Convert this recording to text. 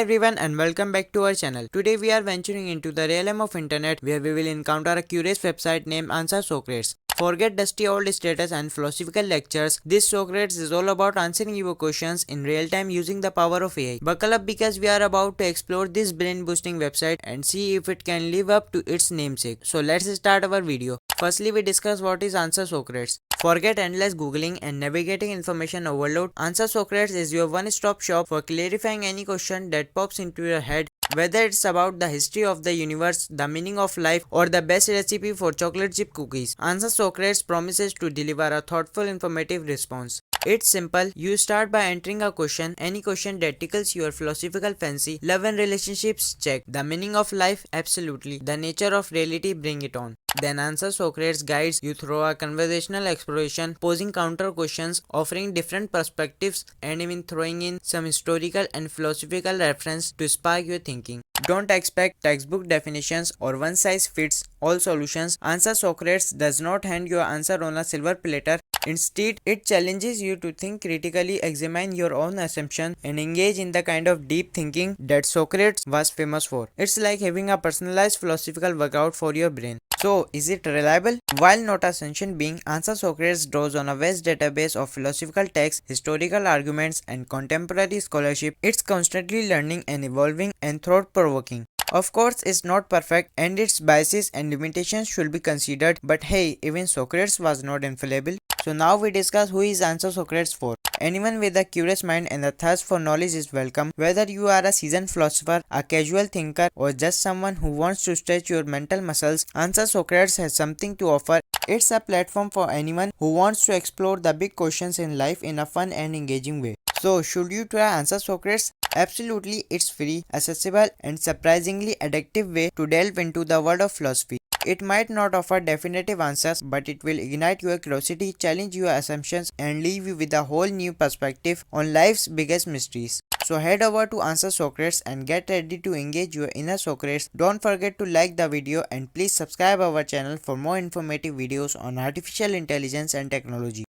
everyone and welcome back to our channel. Today we are venturing into the realm of internet where we will encounter a curious website named AnswerSocrates. Forget dusty old status and philosophical lectures. This Socrates is all about answering your questions in real time using the power of AI. Buckle up because we are about to explore this brain boosting website and see if it can live up to its namesake. So let's start our video. Firstly, we discuss what is AnswerSocrates. Forget endless googling and navigating information overload. AnswerSocrates is your one-stop shop for clarifying any question that pops into your head, whether it's about the history of the universe, the meaning of life, or the best recipe for chocolate chip cookies. AnswerSocrates promises to deliver a thoughtful, informative response. It's simple. You start by entering a question, any question that tickles your philosophical fancy. Love and relationships? Check. The meaning of life? Absolutely. The nature of reality? Bring it on. Then AnswerSocrates guides you through a conversational exploration, posing counter questions, offering different perspectives, and even throwing in some historical and philosophical reference to spark your thinking. Don't expect textbook definitions or one-size-fits-all solutions. AnswerSocrates does not hand your answer on a silver platter. Instead, it challenges you to think critically, examine your own assumptions, and engage in the kind of deep thinking that Socrates was famous for. It's like having a personalized philosophical workout for your brain. So, is it reliable? While not a sentient being, AnswerSocrates draws on a vast database of philosophical texts, historical arguments, and contemporary scholarship. It's constantly learning and evolving and thought-provoking. Of course, it's not perfect and its biases and limitations should be considered, but hey, even Socrates was not infallible. So now we discuss who is AnswerSocrates for. Anyone with a curious mind and a thirst for knowledge is welcome. Whether you are a seasoned philosopher, a casual thinker, or just someone who wants to stretch your mental muscles, AnswerSocrates has something to offer. It's a platform for anyone who wants to explore the big questions in life in a fun and engaging way. So, should you try AnswerSocrates? Absolutely, it's free, accessible, and surprisingly addictive way to delve into the world of philosophy. It might not offer definitive answers, but it will ignite your curiosity, challenge your assumptions, and leave you with a whole new perspective on life's biggest mysteries. So head over to AnswerSocrates and get ready to engage your inner Socrates. Don't forget to like the video and please subscribe our channel for more informative videos on artificial intelligence and technology.